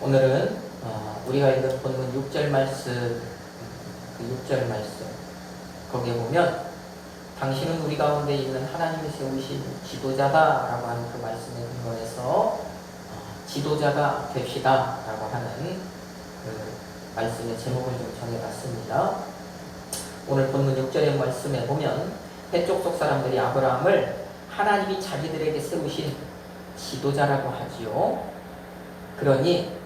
오늘은 우리가 읽은 본문 6절 말씀, 그 6절 말씀 거기에 보면 당신은 우리 가운데 있는 하나님이 세우신 지도자다라고 하는 그 말씀에 근거해서 지도자가 됩시다 라고 하는 그 말씀의 제목을 좀 정해봤습니다. 오늘 본문 6절의 말씀에 보면 해쪽 속 사람들이 아브라함을 하나님이 자기들에게 세우신 지도자라고 하지요. 그러니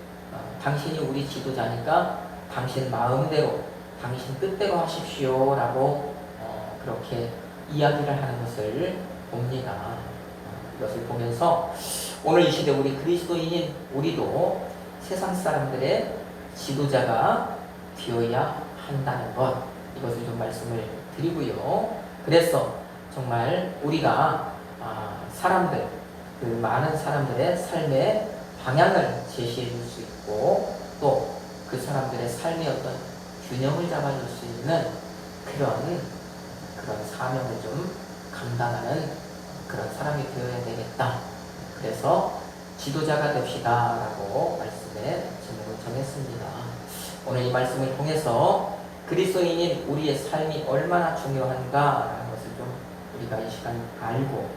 당신이 우리 지도자니까 당신 마음대로 당신 뜻대로 하십시오 라고 그렇게 이야기를 하는 것을 봅니다. 이것을 보면서 오늘 이 시대 우리 그리스도인인 우리도 세상 사람들의 지도자가 되어야 한다는 것, 이것을 좀 말씀을 드리고요. 그래서 정말 우리가 사람들, 그 많은 사람들의 삶의 방향을 제시해 줄 수 있고 또 그 사람들의 삶의 어떤 균형을 잡아줄 수 있는 그런 사명을 좀 감당하는 그런 사람이 되어야 되겠다. 그래서 지도자가 됩시다 라고 말씀의 제목을 정했습니다. 오늘 이 말씀을 통해서 그리스도인인 우리의 삶이 얼마나 중요한가라는 것을 좀 우리가 이 시간 알고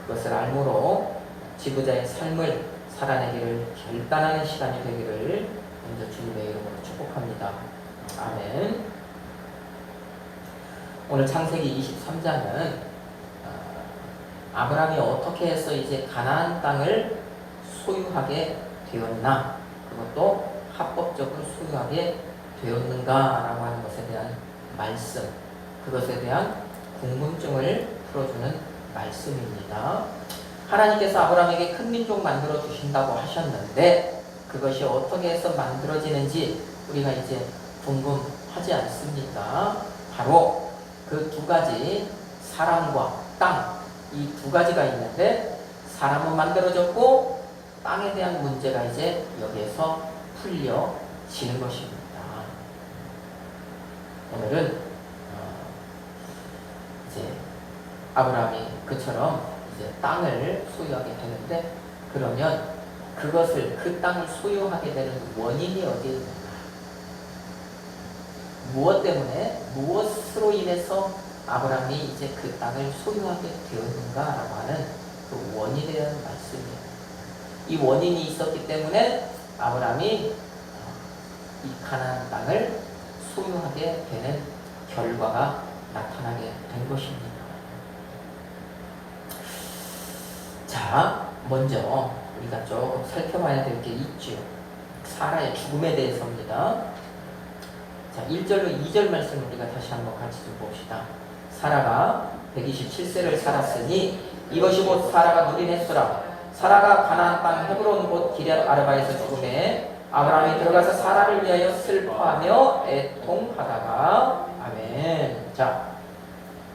그것을 알므로 지도자의 삶을 살아내기를 결단하는 시간이 되기를 먼저 주님의 이름으로 축복합니다. 아멘. 오늘 창세기 23장은 아브라함이 어떻게 해서 이제 가나안 땅을 소유하게 되었나, 그것도 합법적으로 소유하게 되었는가라고 하는 것에 대한 말씀, 그것에 대한 궁금증을 풀어주는 말씀입니다. 하나님께서 아브라함에게 큰 민족 만들어 주신다고 하셨는데 그것이 어떻게 해서 만들어지는지 우리가 이제 궁금하지 않습니까? 바로 그 두 가지, 사람과 땅, 이 두 가지가 있는데 사람은 만들어졌고 땅에 대한 문제가 이제 여기에서 풀려지는 것입니다. 오늘은 이제 아브라함이 그처럼 이제 땅을 소유하게 되는데, 그러면 그것을, 그 땅을 소유하게 되는 원인이 어디에 있는가? 무엇 때문에, 무엇으로 인해서 아브라함이 이제 그 땅을 소유하게 되었는가라고 하는 그 원인에 대한 말씀이에요. 이 원인이 있었기 때문에 아브라함이 이 가나안 땅을 소유하게 되는 결과가 나타나게 된 것입니다. 자, 먼저 우리가 조금 살펴봐야 될 게 있죠. 사라의 죽음에 대해서입니다. 자, 1절로 2절 말씀을 우리가 다시 한번 같이 좀 봅시다. 사라가 127세를 살았으니 이것이 곧 사라가 누린 횟수라. 사라가 가나안 땅 헤브론 곧 기럇 아르바에서 죽음에 아브라함이 들어가서 사라를 위하여 슬퍼하며 애통하다가. 아멘. 자,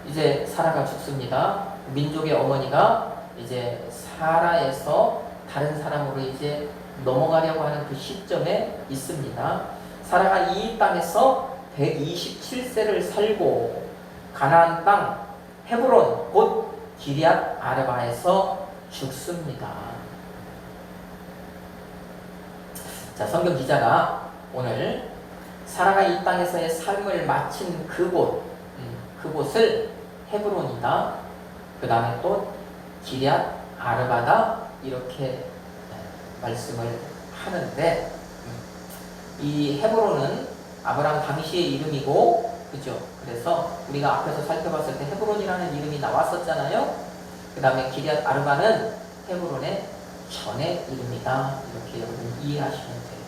이제 사라가 죽습니다. 민족의 어머니가 이제 사라에서 다른 사람으로 이제 넘어가려고 하는 그 시점에 있습니다. 사라가 이 땅에서 127세를 살고 가나안 땅 헤브론 곧 기럇 아르바에서 죽습니다. 자, 성경 기자가 오늘 사라가 이 땅에서의 삶을 마친 그곳을 헤브론이다, 그 다음에 또 기럇 아르바다, 이렇게 말씀을 하는데, 이 헤브론은 아브라함 당시의 이름이고, 그죠? 그래서 우리가 앞에서 살펴봤을 때 헤브론이라는 이름이 나왔었잖아요. 그 다음에 기럇 아르바는 헤브론의 전의 이름이다, 이렇게 여러분 이해하시면 돼요.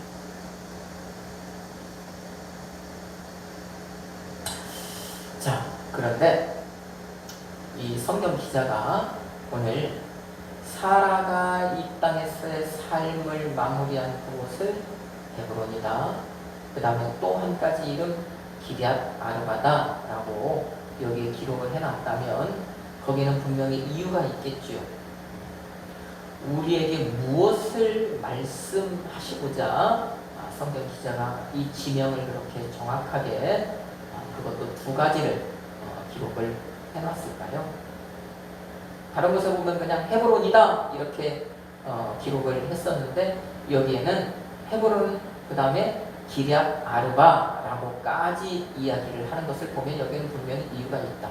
자, 그런데 이 성경 기자가 오늘 사라가 이 땅에서의 삶을 마무리한 그곳을 헤브론이다, 그 다음에 또 한 가지 이름 기럇 아르바다 라고 여기에 기록을 해놨다면 거기는 분명히 이유가 있겠죠. 우리에게 무엇을 말씀하시고자 성경 기자가 이 지명을 그렇게 정확하게 그것도 두 가지를 기록을 해놨을까요? 다른 곳에 보면 그냥 헤브론이다 이렇게 기록을 했었는데 여기에는 헤브론 그 다음에 기럇 아르바라고까지 이야기를 하는 것을 보면 여기는 분명히 이유가 있다.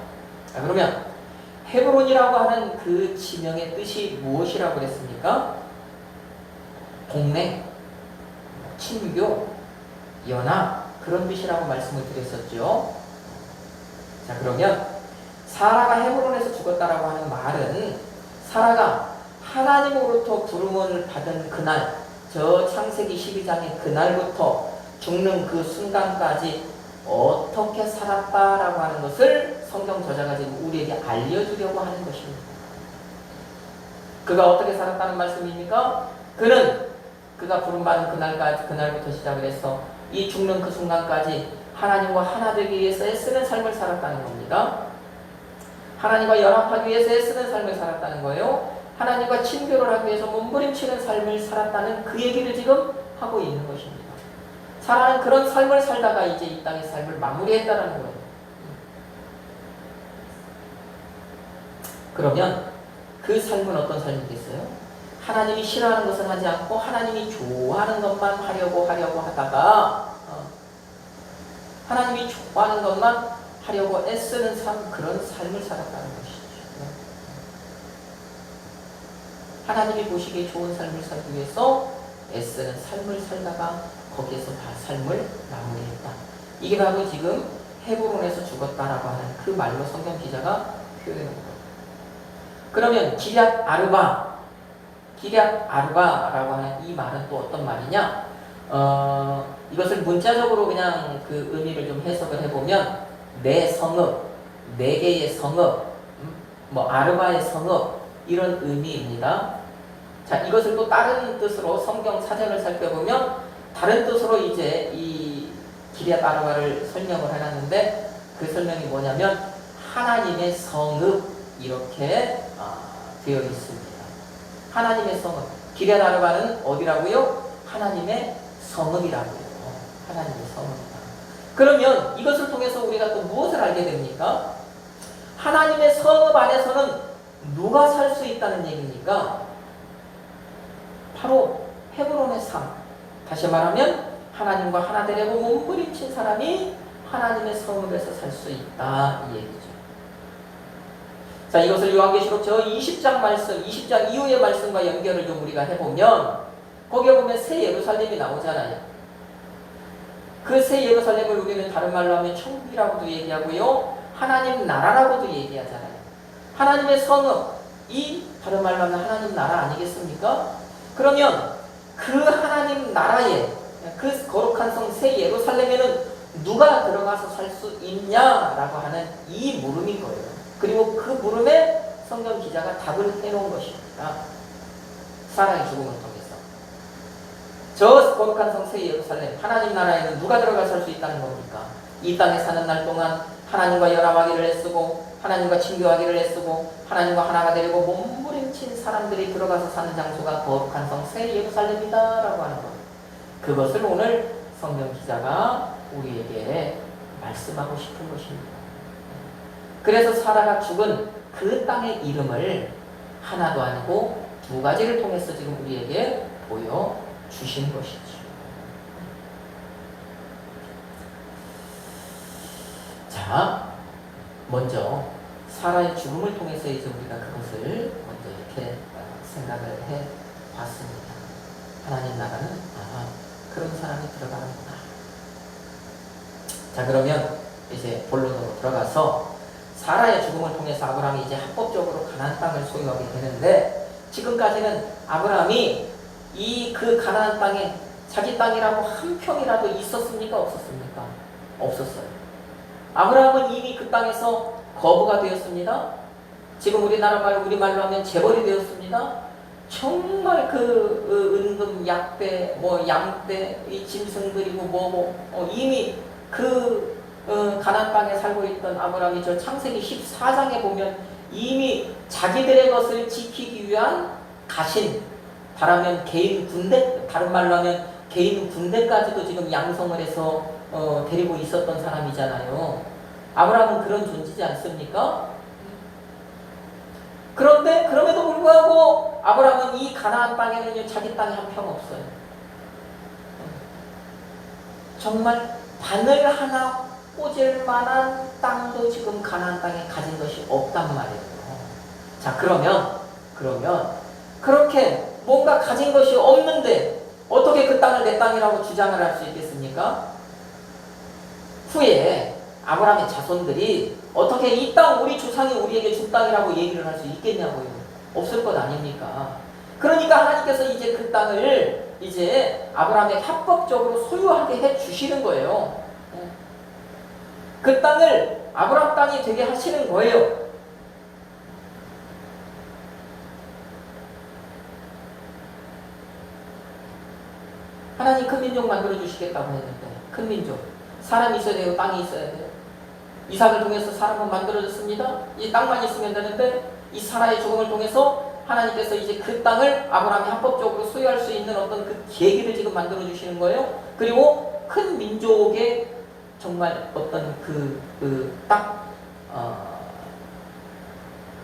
자, 그러면 헤브론이라고 하는 그 지명의 뜻이 무엇이라고 그랬습니까? 동맹, 친교, 연합 그런 뜻이라고 말씀을 드렸었죠. 자, 그러면 사라가 헤브론에서 죽었다라고 하는 말은 사라가 하나님으로부터 부름을 받은 그날, 저 창세기 12장의 그날부터 죽는 그 순간까지 어떻게 살았다라고 하는 것을 성경 저자가 지금 우리에게 알려주려고 하는 것입니다. 그가 어떻게 살았다는 말씀입니까? 그가 부름받은 그날부터 시작을 해서 이 죽는 그 순간까지 하나님과 하나 되기 위해서 애쓰는 삶을 살았다는 겁니다. 하나님과 연합하기 위해서 애쓰는 삶을 살았다는 거예요. 하나님과 친교를 하기 위해서 몸부림치는 삶을 살았다는 그 얘기를 지금 하고 있는 것입니다. 사라는 그런 삶을 살다가 이제 이 땅의 삶을 마무리했다는 거예요. 그러면 그 삶은 어떤 삶이겠어요? 하나님이 싫어하는 것은 하지 않고 하나님이 좋아하는 것만 하려고 하다가 하나님이 좋아하는 것만 하려고 애쓰는 삶, 그런 삶을 살았다는 것이죠. 하나님이 보시기에 좋은 삶을 살기 위해서 애쓰는 삶을 살다가 거기에서 삶을 마무리했다. 이게 바로 지금 헤브론에서 죽었다라고 하는 그 말로 성경 기자가 표현한 겁니다. 그러면 기럇 아르바라고 하는 이 말은 또 어떤 말이냐? 이것을 문자적으로 그냥 그 의미를 좀 해석을 해보면 내 성읍, 네 개의 성읍, 아르바의 성읍 이런 의미입니다. 자, 이것을 또 다른 뜻으로 성경 사전을 살펴보면 다른 뜻으로 이제 이 기럇 아르바를 설명을 해놨는데 그 설명이 뭐냐면 하나님의 성읍 이렇게 되어 있습니다. 하나님의 성읍. 기럇 아르바는 어디라고요? 하나님의 성읍이라고요. 하나님의 성읍이다. 그러면 이것을 통해서 우리가 또 무엇을 알게 됩니까? 하나님의 성읍 안에서는 누가 살 수 있다는 얘기입니까? 바로 헤브론의 삶. 다시 말하면 하나님과 하나 되려고 몸부림친 사람이 하나님의 성읍에서 살 수 있다 이 얘기죠. 자, 이것을 요한계시록 저 20장 말씀, 20장 이후의 말씀과 연결을 좀 우리가 해보면 거기에 보면 새 예루살렘이 나오잖아요. 그 새 예루살렘을 우리는 다른 말로 하면 천국이라고도 얘기하고요. 하나님 나라라고도 얘기하잖아요. 하나님의 성읍이 다른 말로 하면 하나님 나라 아니겠습니까? 그러면 그 하나님 나라에 그 거룩한 성 새 예루살렘에는 누가 들어가서 살 수 있냐라고 하는 이 물음인 거예요. 그리고 그 물음에 성경 기자가 답을 해놓은 것입니다. 사라의 죽음을 통해서. 저 거룩한 성 새 예루살렘 하나님 나라에는 누가 들어가 살 수 있다는 겁니까? 이 땅에 사는 날 동안 하나님과 연합하기를 애쓰고 하나님과 친교하기를 애쓰고 하나님과 하나가 되려고 몸부림친 사람들이 들어가서 사는 장소가 거룩한 성 새 예루살렘이다라고 하는 것. 그것을 오늘 성경 기자가 우리에게 말씀하고 싶은 것입니다. 그래서 사라가 죽은 그 땅의 이름을 하나도 아니고 두 가지를 통해서 지금 우리에게 보여주신 것이죠. 자, 먼저 사라의 죽음을 통해서 이제 우리가 그것을 먼저 이렇게 생각을 해 봤습니다. 하나님 나라는 그런 사람이 들어가는구나. 자, 그러면 이제 본론으로 들어가서 사라의 죽음을 통해서 아브라함이 이제 합법적으로 가나안 땅을 소유하게 되는데 지금까지는 아브라함이 이 그 가나안 땅에 자기 땅이라고 한 평이라도 있었습니까? 없었습니까? 없었어요. 아브라함은 이미 그 땅에서 거부가 되었습니다. 지금 우리말로 하면 재벌이 되었습니다. 정말 그 은금, 약대, 양대, 이 짐승 그리고 이미 그 가나안 땅에 살고 있던 아브라함이 저 창세기 14장에 보면 이미 자기들의 것을 지키기 위한 가신, 다르면 개인 군대, 다른 말로 하면 개인 군대까지도 지금 양성을 해서 데리고 있었던 사람이잖아요. 아브라함은 그런 존재지 않습니까? 그런데 그럼에도 불구하고 아브라함은 이 가나안 땅에는 자기 땅이 한 평 없어요. 정말 바늘 하나 꽂을 만한 땅도 지금 가나안 땅에 가진 것이 없단 말이에요. 자, 그러면 그렇게 뭔가 가진 것이 없는데 어떻게 그 땅을 내 땅이라고 주장을 할 수 있겠습니까? 후에 아브라함의 자손들이 어떻게 이 땅 우리 조상이 우리에게 준 땅이라고 얘기를 할 수 있겠냐고요. 없을 것 아닙니까? 그러니까 하나님께서 이제 그 땅을 이제 아브라함에게 합법적으로 소유하게 해 주시는 거예요. 그 땅을 아브라함 땅이 되게 하시는 거예요. 하나님 큰 민족 만들어 주시겠다고 했는데, 큰 민족, 사람이 있어야 돼요, 땅이 있어야 돼요. 이삭을 통해서 사람은 만들어졌습니다. 이 땅만 있으면 되는데 이 사라의 죽음을 통해서 하나님께서 이제 그 땅을 아브라함이 합법적으로 소유할 수 있는 어떤 그 계기를 지금 만들어 주시는 거예요. 그리고 큰 민족의 정말 어떤 딱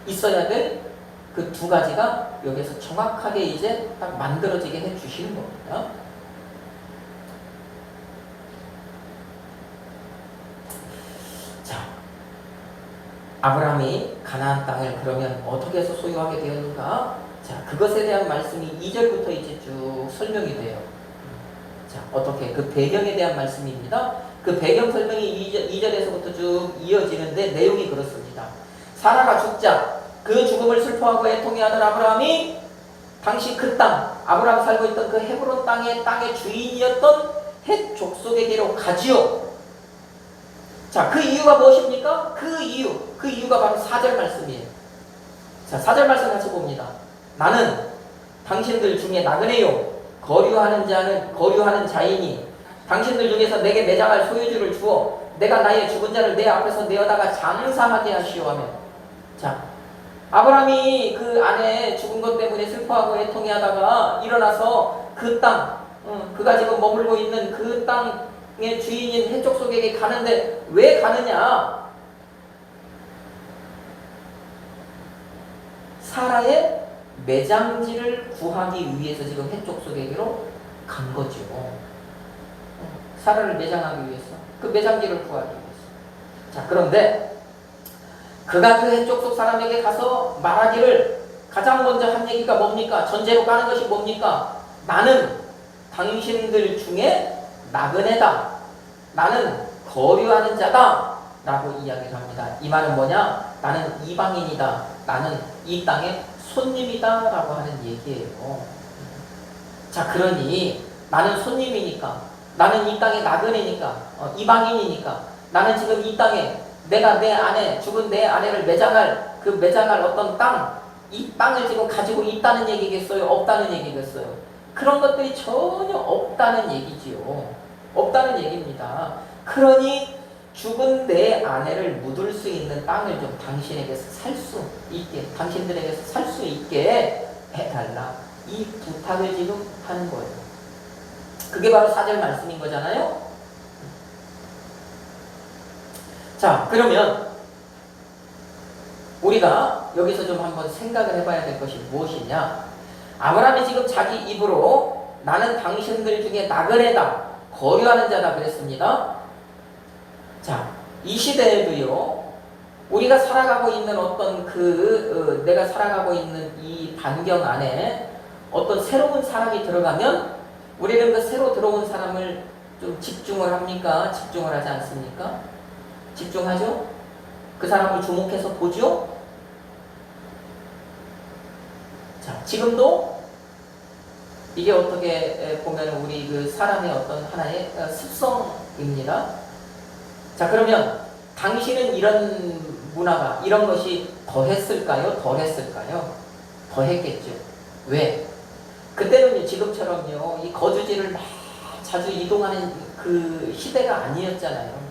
있어야 될 그 두 가지가 여기서 정확하게 이제 딱 만들어지게 해 주시는 겁니다. 자, 아브라함이 가나안 땅을 그러면 어떻게 해서 소유하게 되었는가? 자, 그것에 대한 말씀이 2절부터 이제 쭉 설명이 돼요. 자, 어떻게 그 배경에 대한 말씀입니다. 그 배경 설명이 2절에서부터 쭉 이어지는데 내용이 그렇습니다. 사라가 죽자 그 죽음을 슬퍼하고 애통해하던 아브라함이 당시 그 땅, 아브라함 살고 있던 그 헤브론 땅의 주인이었던 헷 족속에게로 가지요. 자, 그 이유가 무엇입니까? 그 이유가 바로 4절 말씀이에요. 자, 4절 말씀 같이 봅니다. 나는 당신들 중에 나그네요, 거류하는 자이니 당신들 중에서 내게 매장할 소유주를 주어 내가 나의 죽은 자를 내 앞에서 내어다가 장사하게 하시오 하며. 자, 아브라함이 그 아내 죽은 것 때문에 슬퍼하고 애통해하다가 일어나서 그 땅, 그가 지금 머물고 있는 그 땅의 주인인 헷 족속에게 가는데 왜 가느냐? 사라의 매장지를 구하기 위해서 지금 헷 족속에게로 간 거죠. 사라를 매장하기 위해서, 그 매장지를 구하기 위해서. 자, 그런데 그가 그 헷 족속 사람에게 가서 말하기를 가장 먼저 한 얘기가 뭡니까? 전제로 가는 것이 뭡니까? 나는 당신들 중에 나그네다, 나는 거류하는 자다 라고 이야기를 합니다. 이 말은 뭐냐? 나는 이방인이다, 나는 이 땅의 손님이다 라고 하는 얘기예요. 자, 그러니 나는 손님이니까, 나는 이 땅의 나그네니까, 이방인이니까, 나는 지금 이 땅에 내가 내 아내, 죽은 내 아내를 매장할 어떤 땅, 이 땅을 지금 가지고 있다는 얘기겠어요? 없다는 얘기겠어요? 그런 것들이 전혀 없다는 얘기지요. 없다는 얘기입니다. 그러니 죽은 내 아내를 묻을 수 있는 땅을 좀 당신에게서 살 수 있게, 당신들에게서 살 수 있게 해달라, 이 부탁을 지금 하는 거예요. 그게 바로 4절 말씀인 거잖아요. 자, 그러면 우리가 여기서 좀 한번 생각을 해봐야 될 것이 무엇이냐? 아브라함이 지금 자기 입으로 나는 당신들 중에 나그네다, 거류하는 자다 그랬습니다. 자, 이 시대에도요, 우리가 살아가고 있는 어떤 내가 살아가고 있는 이 반경 안에 어떤 새로운 사람이 들어가면 우리는 그 새로 들어온 사람을 좀 집중을 합니까? 집중을 하지 않습니까? 집중하죠? 그 사람을 주목해서 보죠? 자, 지금도 이게 어떻게 보면 우리 그 사람의 어떤 하나의 습성입니다. 자, 그러면 당신은 이런 문화가, 이런 것이 더했을까요? 덜했을까요? 더했겠죠. 왜? 그때는 지금처럼요, 이 거주지를 막 자주 이동하는 그 시대가 아니었잖아요.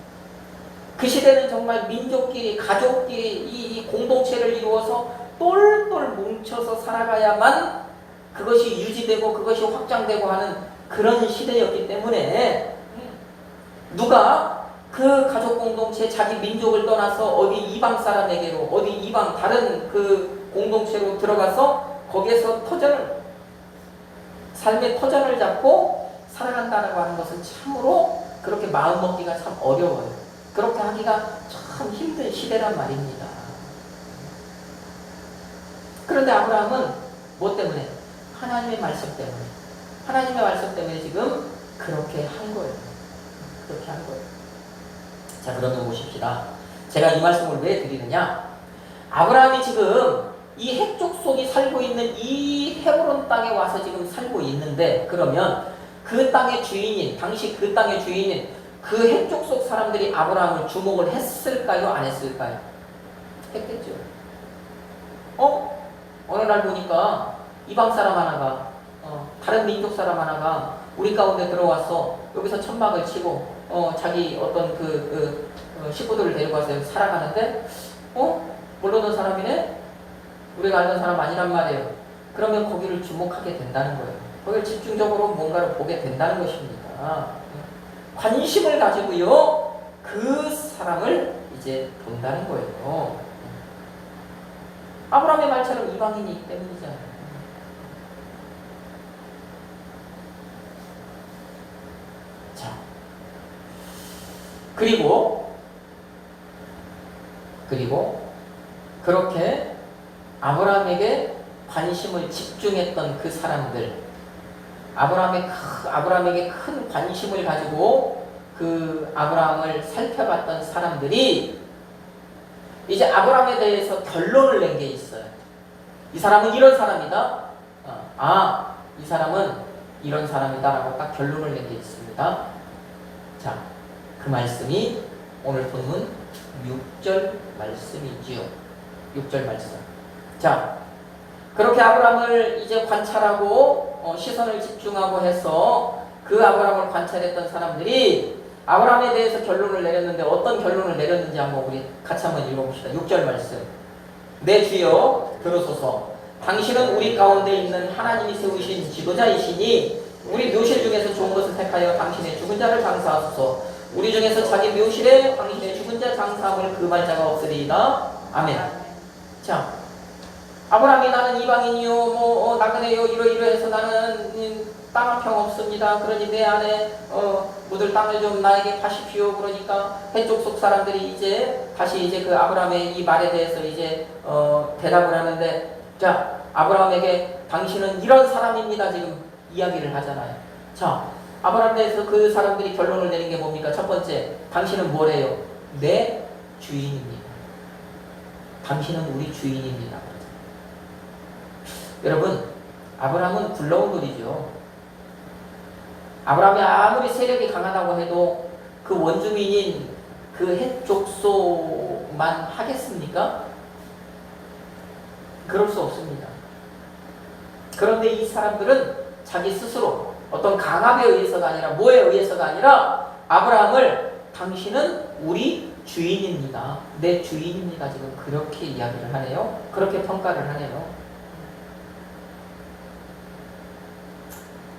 그 시대는 정말 민족끼리, 가족끼리 이 공동체를 이루어서 똘똘 뭉쳐서 살아가야만 그것이 유지되고 그것이 확장되고 하는 그런 시대였기 때문에 누가 그 가족 공동체, 자기 민족을 떠나서 어디 이방 사람에게로, 어디 이방 다른 그 공동체로 들어가서 거기에서 삶의 터전을 잡고 살아간다고 하는 것은 참으로 그렇게 마음 먹기가 참 어려워요. 그렇게 하기가 참 힘든 시대란 말입니다. 그런데 아브라함은 뭐 때문에? 하나님의 말씀 때문에. 하나님의 말씀 때문에 지금 그렇게 한 거예요. 그렇게 한 거예요. 자, 그러면 보십시다. 제가 이 말씀을 왜 드리느냐? 아브라함이 지금 이 핵족속이 살고 있는 이 헤브론 땅에 와서 지금 살고 있는데, 그러면 그 땅의 주인인, 당시 그 땅의 주인인 그 핵족속 사람들이 아브라함을 주목을 했을까요? 안 했을까요? 했겠죠. 어느 날 보니까 이방 사람 하나가, 다른 민족 사람 하나가 우리 가운데 들어와서 여기서 천막을 치고, 자기 어떤 식구들을 데리고 와서 살아가는데, 모르는 사람이네? 우리가 알던 사람 아니란 말이에요. 그러면 거기를 주목하게 된다는 거예요. 거기를 집중적으로 뭔가를 보게 된다는 것입니다. 관심을 가지고요, 그 사람을 이제 본다는 거예요. 아브라함의 말처럼 이방인이기 때문이잖아요. 자, 그리고 그렇게 아브라함에게 관심을 집중했던 그 사람들, 아브라함에게 큰 관심을 가지고 그 아브라함을 살펴봤던 사람들이 이제 아브라함에 대해서 결론을 낸 게 있어요. 이 사람은 이런 사람이다. 이 사람은 이런 사람이다라고 딱 결론을 낸 게 있습니다. 자, 그 말씀이 오늘 본문 6절 말씀이지요. 6절 말씀. 자, 그렇게 아브라함을 이제 관찰하고 시선을 집중하고 해서 그 아브라함을 관찰했던 사람들이 아브라함에 대해서 결론을 내렸는데 어떤 결론을 내렸는지 한번 우리 같이 한번 읽어봅시다. 6절 말씀. 내 주여 들으소서. 당신은 우리 가운데 있는 하나님이 세우신 지도자이시니 우리 묘실 중에서 좋은 것을 택하여 당신의 죽은 자를 장사하소서. 우리 중에서 자기 묘실에 당신의 죽은 자 장사함을 금할 자가 없으리이다. 아멘. 자, 아브라함이 나는 이방인이요, 나그네요, 이러이러해서 나는 땅 한 평 없습니다. 그러니 내 안에 묻을 땅을 좀 나에게 파십시오. 그러니까 해족속 사람들이 이제 다시 이제 그 아브라함의 이 말에 대해서 이제 대답을 하는데, 자, 아브라함에게 당신은 이런 사람입니다. 지금 이야기를 하잖아요. 자, 아브라함에 대해서 그 사람들이 결론을 내린 게 뭡니까? 첫 번째, 당신은 뭐래요? 내 주인입니다. 당신은 우리 주인입니다. 여러분, 아브라함은 굴러온 돌이죠. 아브라함이 아무리 세력이 강하다고 해도 그 원주민인 그 헷 족속만 하겠습니까? 그럴 수 없습니다. 그런데 이 사람들은 자기 스스로 어떤 강압에 의해서가 아니라 뭐에 의해서가 아니라 아브라함을 당신은 우리 주인입니다. 내 주인입니다. 지금 그렇게 이야기를 하네요. 그렇게 평가를 하네요.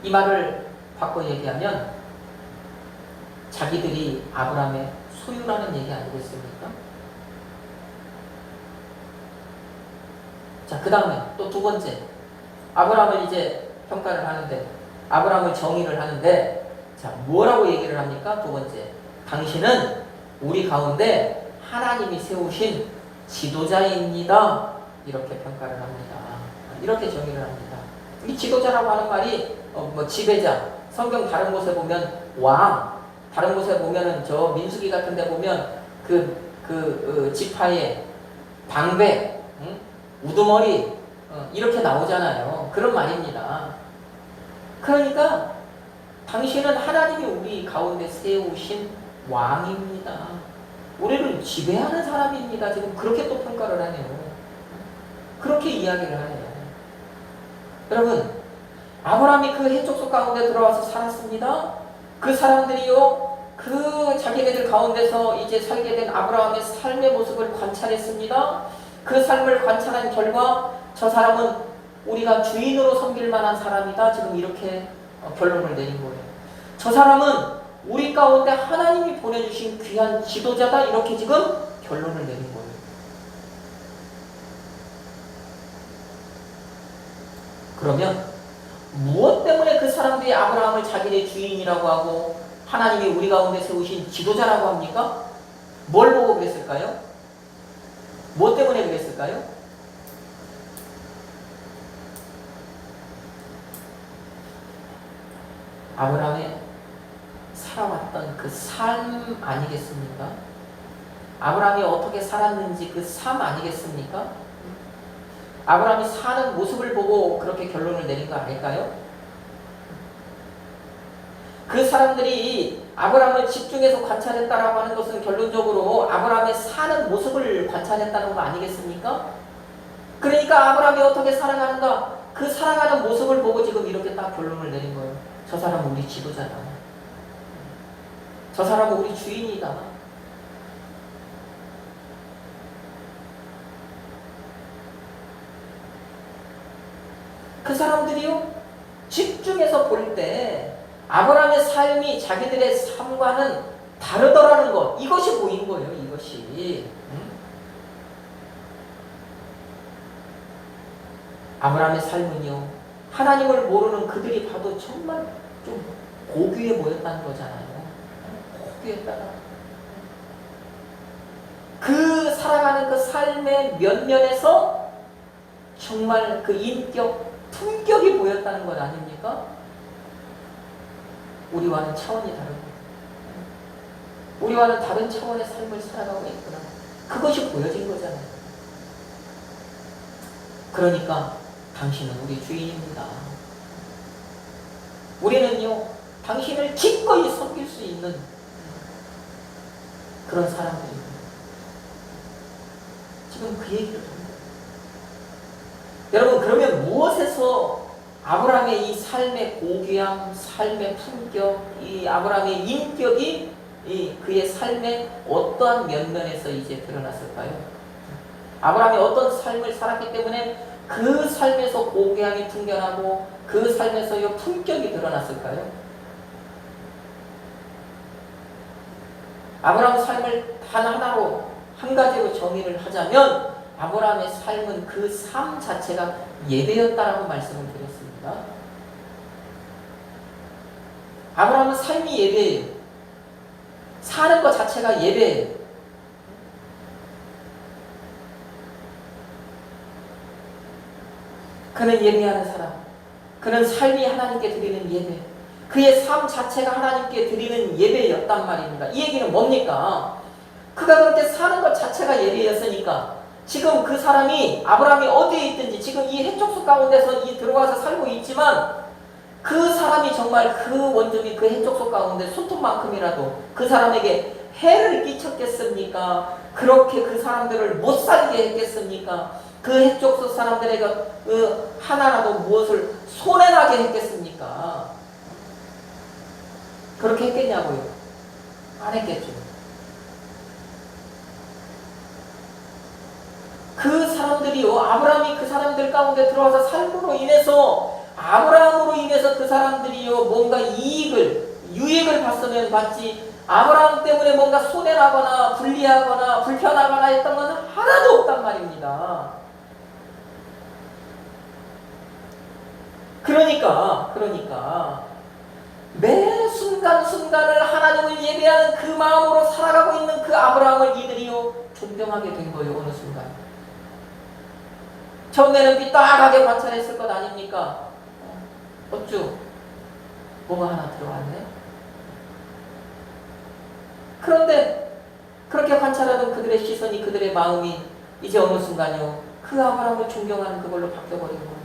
이 말을 바꿔 얘기하면 자기들이 아브라함의 소유라는 얘기 아니겠습니까? 자, 그 다음에 또 두 번째, 아브라함을 이제 평가를 하는데, 아브라함을 정의를 하는데, 자, 뭐라고 얘기를 합니까? 두 번째, 당신은 우리 가운데 하나님이 세우신 지도자입니다. 이렇게 평가를 합니다. 이렇게 정의를 합니다. 이 지도자라고 하는 말이 지배자, 성경 다른 곳에 보면 왕, 다른 곳에 보면은 저 민수기 같은 데 보면 지파의 방백, 우두머리, 이렇게 나오잖아요. 그런 말입니다. 그러니까 당신은 하나님이 우리 가운데 세우신 왕입니다. 우리를 지배하는 사람입니다. 지금 그렇게 또 평가를 하네요. 그렇게 이야기를 하네요. 여러분, 아브라함이 그 해족속 가운데 들어와서 살았습니다. 그 사람들이요, 그 자기네들 가운데서 이제 살게 된 아브라함의 삶의 모습을 관찰했습니다. 그 삶을 관찰한 결과 저 사람은 우리가 주인으로 섬길 만한 사람이다. 지금 이렇게 결론을 내린 거예요. 저 사람은 우리 가운데 하나님이 보내주신 귀한 지도자다. 이렇게 지금 결론을 내린 거예요. 그러면 무엇 때문에 그 사람들이 아브라함을 자기네 주인이라고 하고 하나님이 우리 가운데 세우신 지도자라고 합니까? 뭘 보고 그랬을까요? 뭐 때문에 그랬을까요? 아브라함의 살아왔던 그 삶 아니겠습니까? 아브라함이 어떻게 살았는지 그 삶 아니겠습니까? 아브라함이 사는 모습을 보고 그렇게 결론을 내린 거 아닐까요? 그 사람들이 아브라함을 집중해서 관찰했다라고 하는 것은 결론적으로 아브라함의 사는 모습을 관찰했다는 거 아니겠습니까? 그러니까 아브라함이 어떻게 살아가는가, 그 살아가는 모습을 보고 지금 이렇게 딱 결론을 내린 거예요. 저 사람은 우리 지도자다. 저 사람은 우리 주인이다. 그 사람들이요, 집중해서 볼 때 아브라함의 삶이 자기들의 삶과는 다르더라는 것, 이것이 보인 거예요. 이것이. 아브라함의 삶은요, 하나님을 모르는 그들이 봐도 정말 좀 고귀해 보였다는 거잖아요. 고귀했다가 그 살아가는 그 삶의 면면에서 정말 그 인격, 품격이 보였다는 것 아닙니까? 우리와는 차원이 다른 거예요. 우리와는 다른 차원의 삶을 살아가고 있구나. 그것이 보여진 거잖아요. 그러니까 당신은 우리 주인입니다. 우리는요, 당신을 기꺼이 섬길 수 있는 그런 사람들입니다. 지금 그 얘기를 합니다. 여러분, 그러면 무엇에서 아브라함의 이 삶의 고귀함, 삶의 품격, 이 아브라함의 인격이 그의 삶의 어떠한 면면에서 이제 드러났을까요? 아브라함이 어떤 삶을 살았기 때문에 그 삶에서 고귀함이 풍겨나고 그 삶에서의 품격이 드러났을까요? 아브라함 삶을 단 하나로, 한 가지로 정의를 하자면 아브라함의 삶은 그 삶 자체가 예배였다라고 말씀을 드렸습니다. 아브라함은 삶이 예배예요. 사는 것 자체가 예배예요. 그는 예배하는 사람, 그는 삶이 하나님께 드리는 예배, 그의 삶 자체가 하나님께 드리는 예배였단 말입니다. 이 얘기는 뭡니까? 그가 그렇게 사는 것 자체가 예배였으니까 지금 그 사람이, 아브라함이 어디에 있든지 지금 이 해족수 가운데서 들어와서 살고 있지만 그 사람이 정말 그 원종이 그 해족수 가운데 손톱만큼이라도 그 사람에게 해를 끼쳤겠습니까? 그렇게 그 사람들을 못 살게 했겠습니까? 그 해족수 사람들에게 하나라도 무엇을 손해나게 했겠습니까? 그렇게 했겠냐고요? 안 했겠죠. 그 사람들이요, 아브라함이 그 사람들 가운데 들어와서 삶으로 인해서, 아브라함으로 인해서 그 사람들이요, 뭔가 유익을 봤으면 봤지, 아브라함 때문에 뭔가 손해나거나 불리하거나 불편하거나 했던 건 하나도 없단 말입니다. 그러니까 매 순간순간을 하나님을 예배하는 그 마음으로 살아가고 있는 그 아브라함을 이들이요, 존경하게 된 거예요. 어느 순간 처음에는 삐딱하게 관찰했을 것 아닙니까? 어쭈? 뭐가 하나 들어왔네? 그런데 그렇게 관찰하던 그들의 시선이, 그들의 마음이 이제 어느 순간요, 그 아브라함을 존경하는 그걸로 바뀌어버린 거예요.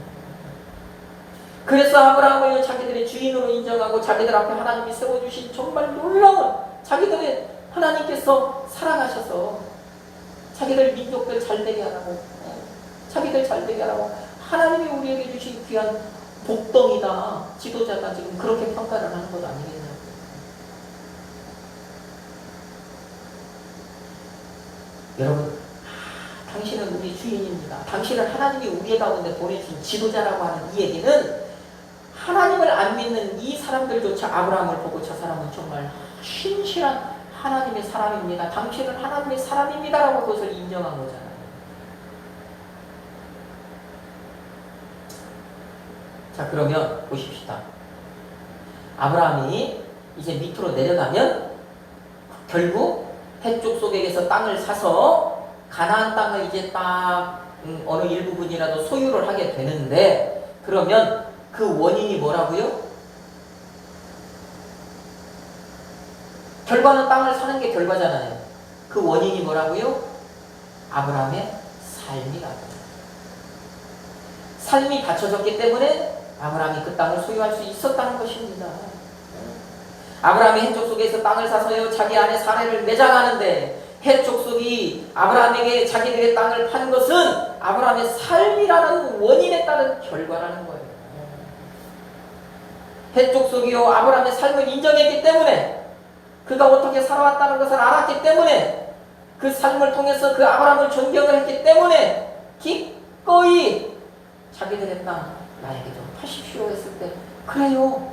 그래서 아브라함을 자기들의 주인으로 인정하고 자기들 앞에 하나님이 세워주신 정말 놀라운, 자기들의 하나님께서 사랑하셔서 자기들 민족들 잘되게 하라고, 자기들 잘되게 하라고 하나님이 우리에게 주신 귀한 복덩이다, 지도자가 지금 그렇게 평가를 하는 것 아니겠냐고. 여러분, 당신은 우리 주인입니다. 당신은 하나님이 우리 가운데 보내주신 지도자라고 하는 이 얘기는 하나님을 안 믿는 이 사람들조차 아브라함을 보고 저 사람은 정말 신실한 하나님의 사람입니다, 당신은 하나님의 사람입니다라고 그것을 인정한 거잖아요. 자, 그러면 보십시다. 아브라함이 이제 밑으로 내려가면 결국 헷 족속에게서 땅을 사서 가나안 땅을 이제 딱 어느 일부분이라도 소유를 하게 되는데, 그러면 그 원인이 뭐라고요? 결과는 땅을 사는 게 결과잖아요. 그 원인이 뭐라고요? 아브라함의 삶이라고. 삶이 갖춰졌기 때문에 아브라함이 그 땅을 소유할 수 있었다는 것입니다. 아브라함이 헷 족속에서 땅을 사서요 자기 아내 사례를 매장하는데, 헷 족속이 아브라함에게 자기들의 땅을 판 것은 아브라함의 삶이라는 원인에 따른 결과라는 거예요. 헷 족속이요 아브라함의 삶을 인정했기 때문에, 그가 어떻게 살아왔다는 것을 알았기 때문에, 그 삶을 통해서 그 아브라함을 존경을 했기 때문에 기꺼이 자기들의 땅 나에게 좀 파십시오 했을 때, 그래요,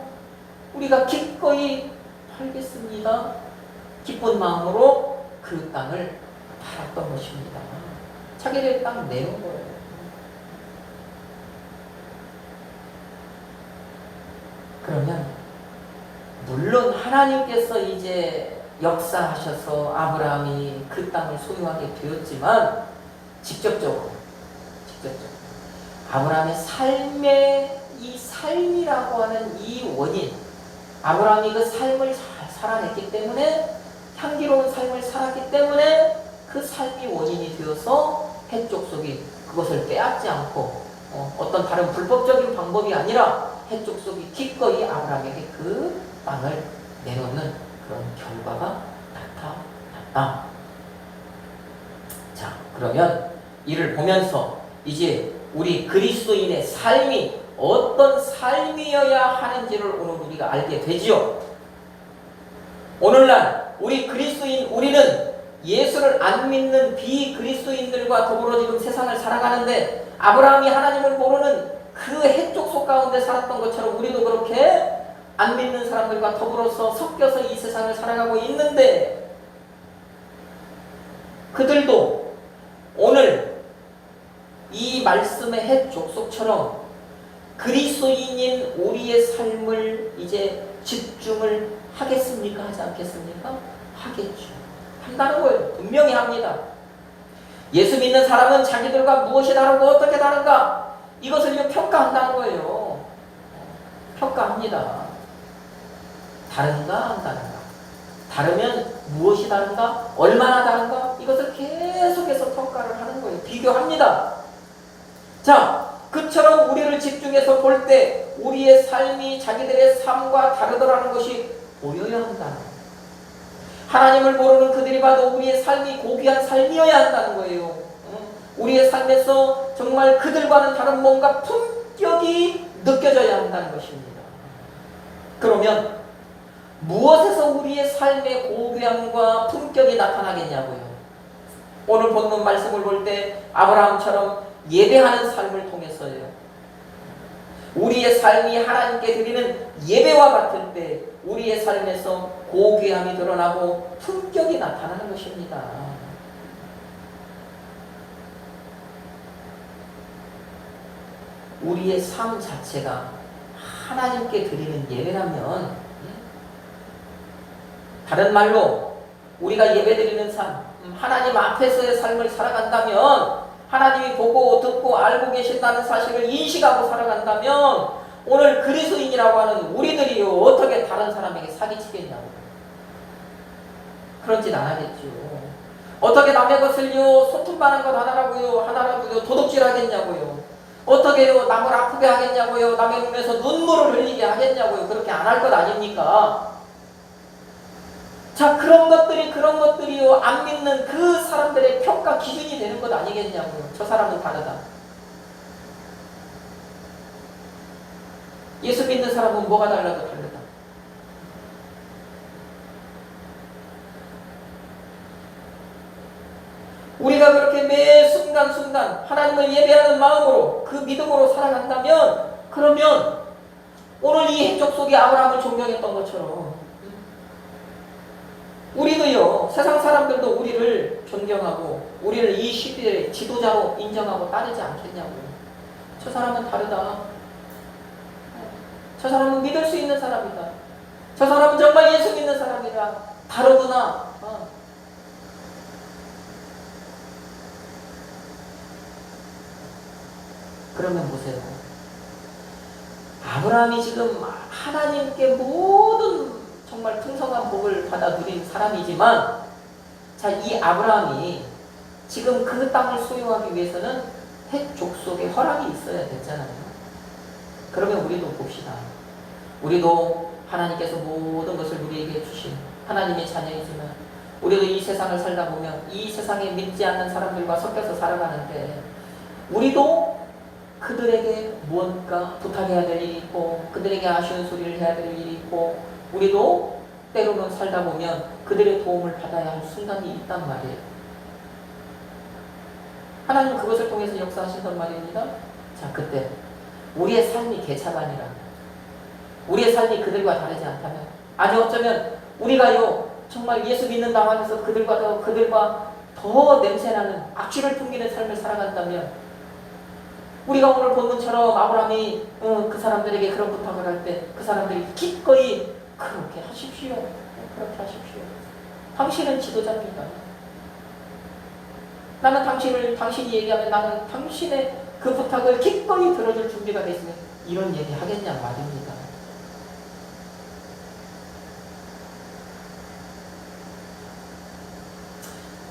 우리가 기꺼이 팔겠습니다, 기쁜 마음으로 그 땅을 팔았던 것입니다. 자기들의 땅 내놓은 거예요. 그러면 물론 하나님께서 이제 역사하셔서 아브라함이 그 땅을 소유하게 되었지만, 직접적으로 아브라함의 삶의 이 삶이라고 하는 이 원인, 아브라함이 그 삶을 잘 살아냈기 때문에, 향기로운 삶을 살았기 때문에 그 삶이 원인이 되어서 헷 족속이 그것을 빼앗지 않고 어떤 다른 불법적인 방법이 아니라 헷 족속이 기꺼이 아브라함에게 그 땅을 내놓는 그런 결과가 나타났다. 자, 그러면 이를 보면서 이제 우리 그리스도인의 삶이 어떤 삶이어야 하는지를 오늘 우리가 알게 되지요. 오늘날 우리 그리스도인, 우리는 예수를 안 믿는 비그리스도인들과 더불어 지금 세상을 살아가는데, 아브라함이 하나님을 모르는 그 헷 족속 가운데 살았던 것처럼 우리도 그렇게 안 믿는 사람들과 더불어서 섞여서 이 세상을 살아가고 있는데, 그들도 오늘 이 말씀의 헷 족속처럼 그리스도인인 우리의 삶을 이제 집중을 하겠습니까? 하지 않겠습니까? 하겠죠. 한다는 거예요. 분명히 합니다. 예수 믿는 사람은 자기들과 무엇이 다르고 어떻게 다른가? 이것을 평가한다는 거예요. 평가합니다. 다른가 안 다른가? 다르면 무엇이 다른가? 얼마나 다른가? 이것을 계속해서 평가를 하는 거예요. 비교합니다. 자, 그처럼 우리를 집중해서 볼 때 우리의 삶이 자기들의 삶과 다르더라는 것이 보여야 한다는 거예요. 하나님을 모르는 그들이 봐도 우리의 삶이 고귀한 삶이어야 한다는 거예요. 우리의 삶에서 정말 그들과는 다른 뭔가 품격이 느껴져야 한다는 것입니다. 그러면 무엇에서 우리의 삶의 고귀함과 품격이 나타나겠냐고요. 오늘 본문 말씀을 볼 때 아브라함처럼 예배하는 삶을 통해서요. 우리의 삶이 하나님께 드리는 예배와 같을 때 우리의 삶에서 고귀함이 드러나고 품격이 나타나는 것입니다. 우리의 삶 자체가 하나님께 드리는 예배라면, 다른 말로 우리가 예배드리는 삶, 하나님 앞에서의 삶을 살아간다면, 하나님이 보고 듣고 알고 계신다는 사실을 인식하고 살아간다면, 오늘 그리스도인이라고 하는 우리들이요 어떻게 다른 사람에게 사기치겠냐고. 그런짓 안 하겠죠. 어떻게 남의 것을요 손톱만한 것 하나라고요 도둑질 하겠냐고요. 어떻게요 남을 아프게 하겠냐고요. 남의 눈에서 눈물을 흘리게 하겠냐고요. 그렇게 안 할 것 아닙니까? 자, 그런 것들이요 안 믿는 그 사람들의 평가 기준이 되는 것 아니겠냐고요. 저 사람은 다르다. 예수 믿는 사람은 뭐가 달라도 다르다. 우리가 그렇게 매 순간순간 하나님을 예배하는 마음으로 그 믿음으로 살아간다면, 그러면 오늘 이 헷족 속에 아브라함을 존경했던 것처럼 우리도요, 세상 사람들도 우리를 존경하고 우리를 이 시대의 지도자로 인정하고 따르지 않겠냐고요. 저 사람은 다르다. 저 사람은 믿을 수 있는 사람이다. 저 사람은 정말 예수 믿는 사람이라 다르구나. 그러면 보세요. 아브라함이 지금 하나님께 모든 정말 풍성한 복을 받아 누린 사람이지만, 자, 이 아브라함이 지금 그 땅을 소유하기 위해서는 헷 족속의 허락이 있어야 됐잖아요. 그러면 우리도 봅시다. 우리도 하나님께서 모든 것을 우리에게 주신 하나님의 자녀이지만, 우리도 이 세상을 살다 보면 이 세상에 믿지 않는 사람들과 섞여서 살아가는데, 우리도 그들에게 무언가 부탁해야 될 일이 있고, 그들에게 아쉬운 소리를 해야 될 일이 있고, 우리도 때로는 살다 보면 그들의 도움을 받아야 할 순간이 있단 말이에요. 하나님은 그것을 통해서 역사하신단 말입니다. 자, 그때 우리의 삶이 개차반이라, 우리의 삶이 그들과 다르지 않다면, 아니 어쩌면 우리가요 정말 예수 믿는다고 하면서 그들과 더 냄새나는 악취를 풍기는 삶을 살아간다면, 우리가 오늘 본문처럼 아브라함이 그 사람들에게 그런 부탁을 할 때 그 사람들이 기꺼이 그렇게 하십시오, 그렇게 하십시오, 당신은 지도자입니다, 나는 당신이 얘기하면 나는 당신의 그 부탁을 기꺼이 들어줄 준비가 돼 있으면 이런 얘기 하겠냐 말입니다.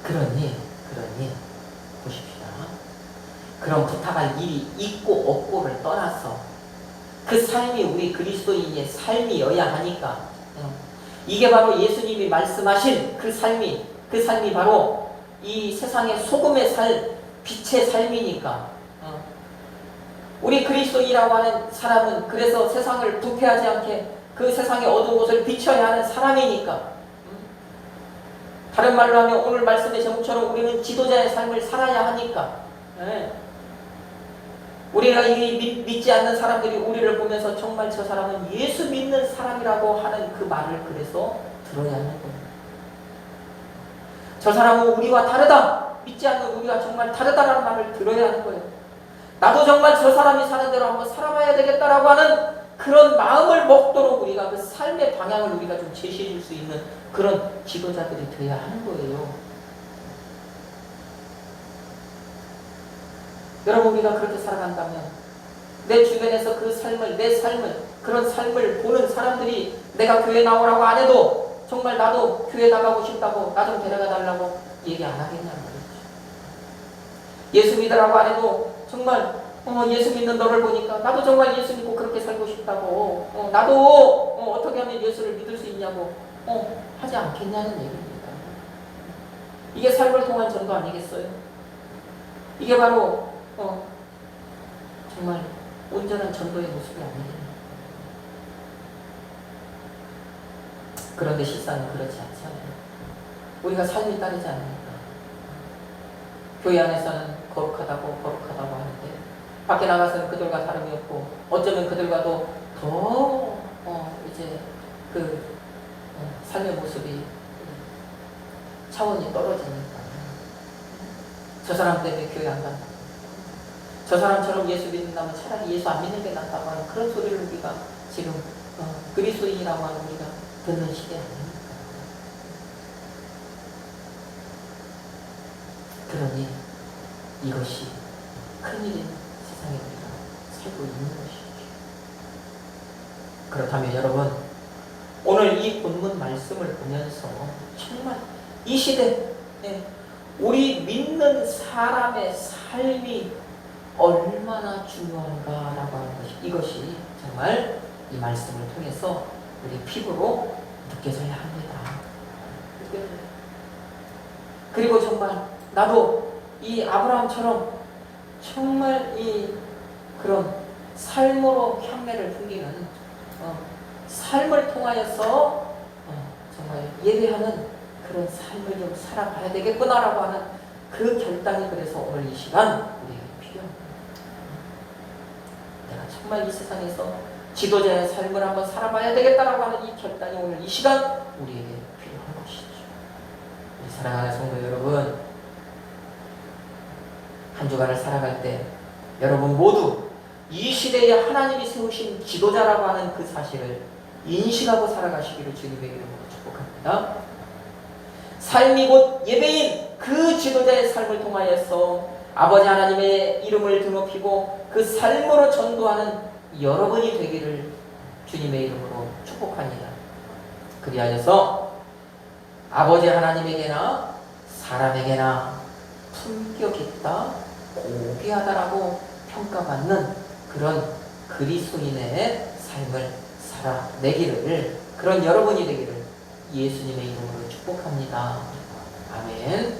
그러니 보십시다. 그런 부탁할 일이 있고 없고를 떠나서 그 삶이 우리 그리스도인의 삶이어야 하니까, 이게 바로 예수님이 말씀하신 그 삶이 바로 이 세상의 소금의 빛의 삶이니까, 우리 그리스도인이라고 하는 사람은 그래서 세상을 부패하지 않게 그 세상의 어두운 곳을 비춰야 하는 사람이니까, 다른 말로 하면 오늘 말씀의 제목처럼 우리는 지도자의 삶을 살아야 하니까, 우리가 이 믿지 않는 사람들이 우리를 보면서 정말 저 사람은 예수 믿는 사람이라고 하는 그 말을 그래서 들어야 하는 거예요. 저 사람은 우리와 다르다, 믿지 않는 우리가 정말 다르다라는 말을 들어야 하는 거예요. 나도 정말 저 사람이 사는 대로 한번 살아봐야 되겠다라고 하는 그런 마음을 먹도록 우리가 그 삶의 방향을 우리가 좀 제시해 줄 수 있는 그런 지도자들이 되어야 하는 거예요. 여러분, 우리가 그렇게 살아간다면 내 주변에서 내 삶을 그런 삶을 보는 사람들이 내가 교회 나오라고 안 해도 정말 나도 교회 나가고 싶다고, 나 좀 데려가 달라고 얘기 안 하겠냐는 말이죠. 예수 믿으라고 안 해도 정말 예수 믿는 너를 보니까 나도 정말 예수 믿고 그렇게 살고 싶다고, 나도 어떻게 하면 예수를 믿을 수 있냐고 하지 않겠냐는 얘기입니다. 이게 삶을 통한 전도 아니겠어요? 이게 바로 정말 온전한 전도의 모습이 아니에요. 그런데 실상은 그렇지 않잖아요. 우리가 삶이 따르지 않으니까. 교회 안에서는 거룩하다고 하는데 밖에 나가서는 그들과 다름이 없고, 어쩌면 그들과도 더 이제 삶의 모습이 차원이 떨어지니까 저 사람 때문에 교회 안 간다, 저 사람처럼 예수 믿는다면 차라리 예수 안 믿는 게 낫다고 하는 그런 소리를 우리가 지금 그리스도인이라고 하는 우리가 듣는 시대 아닙니까? 그러니 이것이 큰일인 세상에 우리가 살고 있는 것이죠. 그렇다면 여러분, 오늘 이 본문 말씀을 보면서 정말 이 시대에 우리 믿는 사람의 삶이 얼마나 중요한가라고 하는 이것이 정말 이 말씀을 통해서 우리 피부로 느껴져야 합니다. 그리고 정말 나도 이 아브라함처럼 정말 그런 삶으로 향내를 풍기는 삶을 통하여서 정말 예배하는 그런 삶을 좀 살아가야 되겠구나라고 하는 그 결단이 그래서 오늘 이 시간 우리에게 필요합니다. 내가 정말 이 세상에서 지도자의 삶을 한번 살아봐야 되겠다라고 하는 이 결단이 오늘 이 시간 우리에게 필요한 것이죠. 우리 사랑하는 성도 여러분, 한 주간을 살아갈 때 여러분 모두 이 시대에 하나님이 세우신 지도자라고 하는 그 사실을 인식하고 살아가시기를 주님의 이름으로 축복합니다. 삶이 곧 예배인 그 지도자의 삶을 통하여서 아버지 하나님의 이름을 드높이고 그 삶으로 전도하는 여러분이 되기를 주님의 이름으로 축복합니다. 그리하여서 아버지 하나님에게나 사람에게나 품격 있다, 고귀하다라고 평가받는 그런 그리스도인의 삶을 살아내기를, 그런 여러분이 되기를 예수님의 이름으로 축복합니다. 아멘.